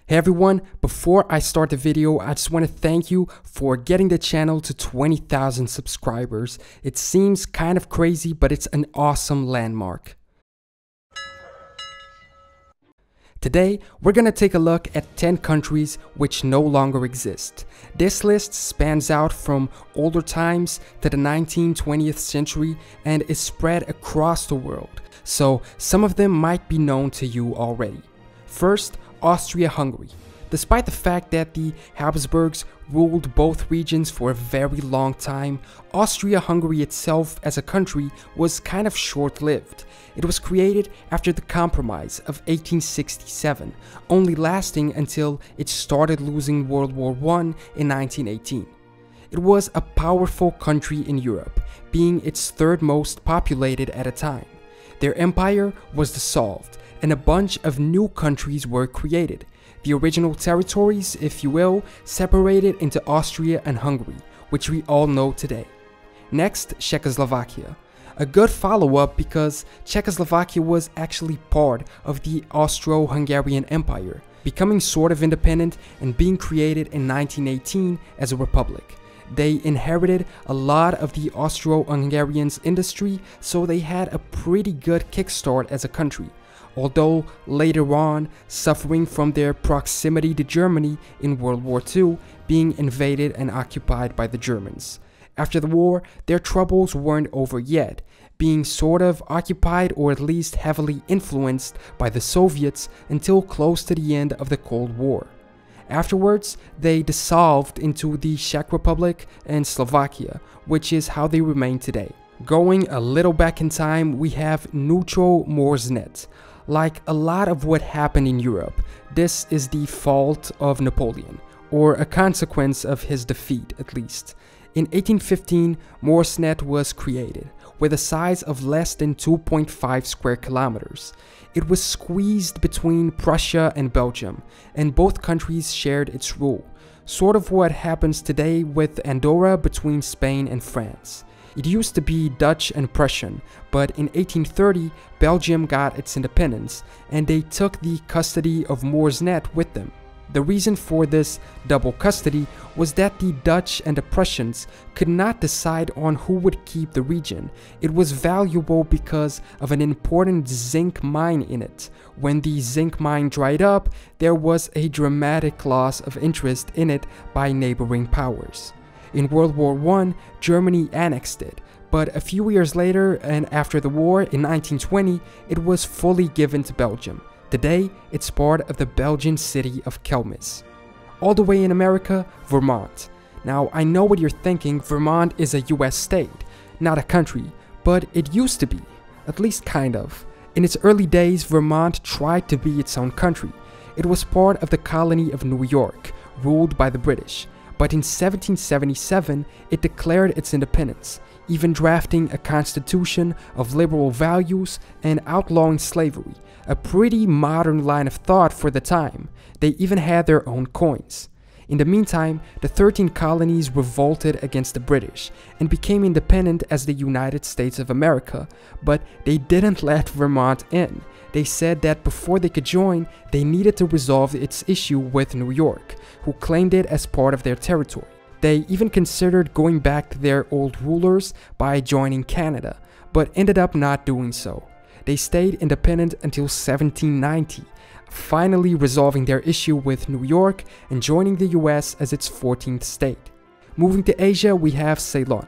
Hey everyone, before I start the video, I just want to thank you for getting the channel to 20,000 subscribers. It seems kind of crazy, but it's an awesome landmark. Today, we're gonna take a look at 10 countries which no longer exist. This list spans out from older times to the 19th-20th century and is spread across the world, so some of them might be known to you already. First, Austria-Hungary. Despite the fact that the Habsburgs ruled both regions for a very long time, Austria-Hungary itself as a country was kind of short-lived. It was created after the Compromise of 1867, only lasting until it started losing World War I in 1918. It was a powerful country in Europe, being its third most populated at a time. Their empire was dissolved, and a bunch of new countries were created. The original territories, if you will, separated into Austria and Hungary, which we all know today. Next, Czechoslovakia. A good follow-up because Czechoslovakia was actually part of the Austro-Hungarian Empire, becoming sort of independent and being created in 1918 as a republic. They inherited a lot of the Austro-Hungarians' industry, so they had a pretty good kickstart as a country, although later on suffering from their proximity to Germany in World War II, being invaded and occupied by the Germans. After the war, their troubles weren't over yet, being sort of occupied or at least heavily influenced by the Soviets until close to the end of the Cold War. Afterwards, they dissolved into the Czech Republic and Slovakia, which is how they remain today. Going a little back in time, we have neutral Morsnet. Like a lot of what happened in Europe, this is the fault of Napoleon, or a consequence of his defeat at least. In 1815, Morsnet was created, with a size of less than 2.5 square kilometers. It was squeezed between Prussia and Belgium, and both countries shared its rule, sort of what happens today with Andorra between Spain and France. It used to be Dutch and Prussian, but in 1830, Belgium got its independence, and they took the custody of Morsnet with them. The reason for this double custody was that the Dutch and the Prussians could not decide on who would keep the region. It was valuable because of an important zinc mine in it. When the zinc mine dried up, there was a dramatic loss of interest in it by neighboring powers. In World War I, Germany annexed it, but a few years later and after the war in 1920, it was fully given to Belgium. Today, it's part of the Belgian city of Kelmis. All the way in America, Vermont. Now, I know what you're thinking, Vermont is a US state, not a country, but it used to be, at least kind of. In its early days, Vermont tried to be its own country. It was part of the colony of New York, ruled by the British. But in 1777, it declared its independence, even drafting a constitution of liberal values and outlawing slavery, a pretty modern line of thought for the time. They even had their own coins. In the meantime, the 13 colonies revolted against the British and became independent as the United States of America, but they didn't let Vermont in. They said that before they could join, they needed to resolve its issue with New York, who claimed it as part of their territory. They even considered going back to their old rulers by joining Canada, but ended up not doing so. They stayed independent until 1790, finally resolving their issue with New York and joining the US as its 14th state. Moving to Asia, we have Ceylon,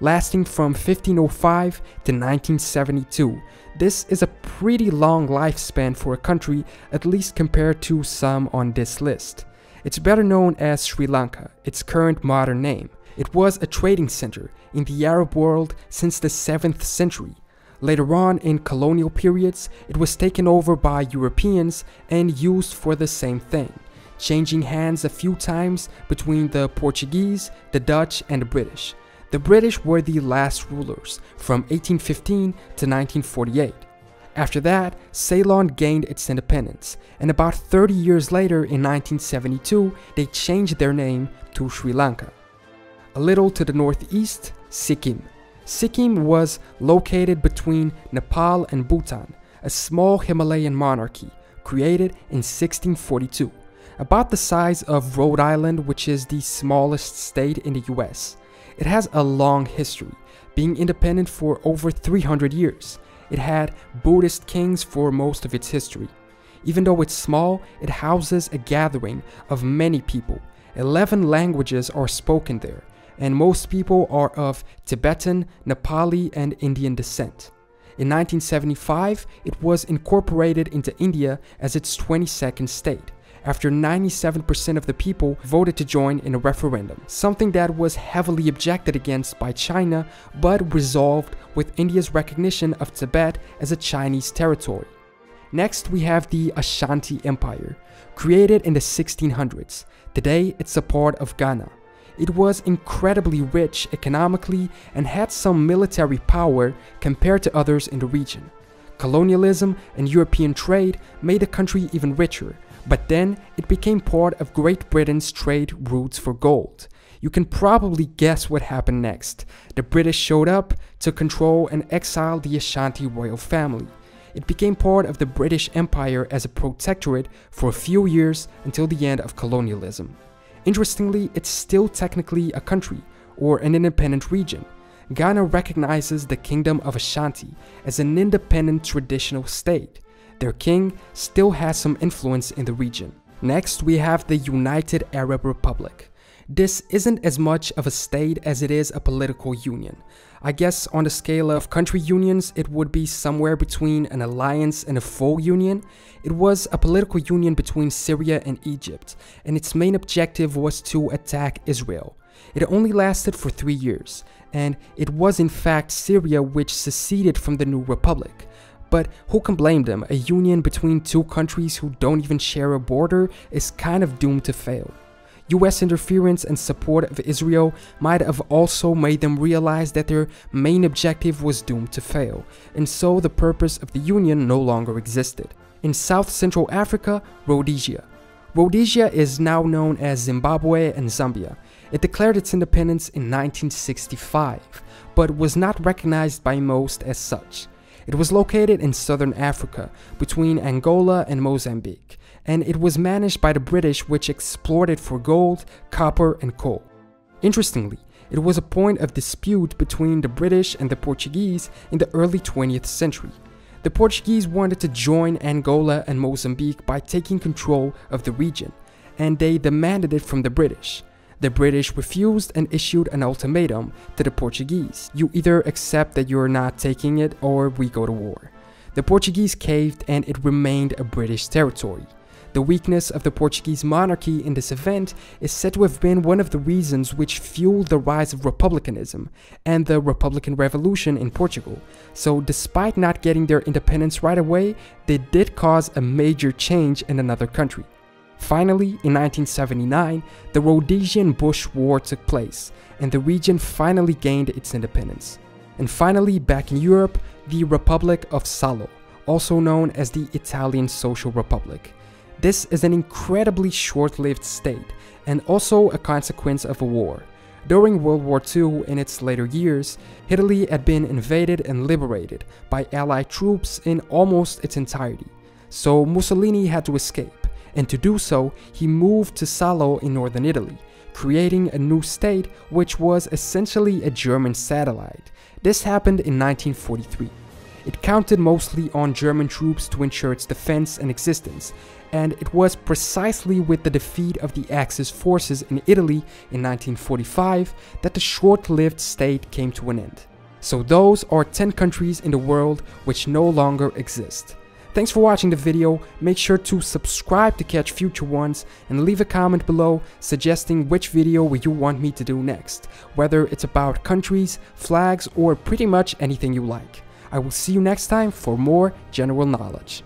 lasting from 1505 to 1972. This is a pretty long lifespan for a country, at least compared to some on this list. It's better known as Sri Lanka, its current modern name. It was a trading center in the Arab world since the 7th century. Later on, in colonial periods, it was taken over by Europeans and used for the same thing, changing hands a few times between the Portuguese, the Dutch, and the British. The British were the last rulers, from 1815 to 1948. After that, Ceylon gained its independence, and about 30 years later in 1972, they changed their name to Sri Lanka. A little to the northeast, Sikkim. Sikkim was located between Nepal and Bhutan, a small Himalayan monarchy, created in 1642. about the size of Rhode Island, which is the smallest state in the US. It has a long history, being independent for over 300 years. It had Buddhist kings for most of its history. Even though it's small, it houses a gathering of many people. 11 languages are spoken there, and most people are of Tibetan, Nepali, and Indian descent. In 1975, it was incorporated into India as its 22nd state, after 97% of the people voted to join in a referendum, something that was heavily objected against by China, but resolved with India's recognition of Tibet as a Chinese territory. Next, we have the Ashanti Empire, created in the 1600s. Today, it's a part of Ghana. It was incredibly rich economically and had some military power compared to others in the region. Colonialism and European trade made the country even richer, but then it became part of Great Britain's trade routes for gold. You can probably guess what happened next. The British showed up, took control, and exiled the Ashanti royal family. It became part of the British Empire as a protectorate for a few years until the end of colonialism. Interestingly, it's still technically a country, or an independent region. Ghana recognizes the Kingdom of Ashanti as an independent traditional state. Their king still has some influence in the region. Next, we have the United Arab Republic. This isn't as much of a state as it is a political union. I guess on the scale of country unions, it would be somewhere between an alliance and a full union. It was a political union between Syria and Egypt, and its main objective was to attack Israel. It only lasted for 3 years, and it was in fact Syria which seceded from the new republic. But who can blame them? A union between two countries who don't even share a border is kind of doomed to fail. US interference and support of Israel might have also made them realize that their main objective was doomed to fail, and so the purpose of the union no longer existed. In South Central Africa, Rhodesia. Rhodesia is now known as Zimbabwe and Zambia. It declared its independence in 1965, but was not recognized by most as such. It was located in southern Africa, between Angola and Mozambique, and it was managed by the British, which explored it for gold, copper, and coal. Interestingly, it was a point of dispute between the British and the Portuguese in the early 20th century. The Portuguese wanted to join Angola and Mozambique by taking control of the region, and they demanded it from the British. The British refused and issued an ultimatum to the Portuguese. You either accept that you're not taking it or we go to war. The Portuguese caved and it remained a British territory. The weakness of the Portuguese monarchy in this event is said to have been one of the reasons which fueled the rise of republicanism and the Republican Revolution in Portugal. So despite not getting their independence right away, they did cause a major change in another country. Finally, in 1979, the Rhodesian Bush War took place, and the region finally gained its independence. And finally, back in Europe, the Republic of SALΟ, also known as the Italian Social Republic. This is an incredibly short-lived state, and also a consequence of a war. During World War II, in its later years, Italy had been invaded and liberated by Allied troops in almost its entirety. So Mussolini had to escape. And to do so, he moved to SALΟ in northern Italy, creating a new state which was essentially a German satellite. This happened in 1943. It counted mostly on German troops to ensure its defense and existence, and it was precisely with the defeat of the Axis forces in Italy in 1945 that the short-lived state came to an end. So those are 10 countries in the world which no longer exist. Thanks for watching the video. Make sure to subscribe to catch future ones and leave a comment below suggesting which video you want me to do next, whether it's about countries, flags, or pretty much anything you like. I will see you next time for more general knowledge.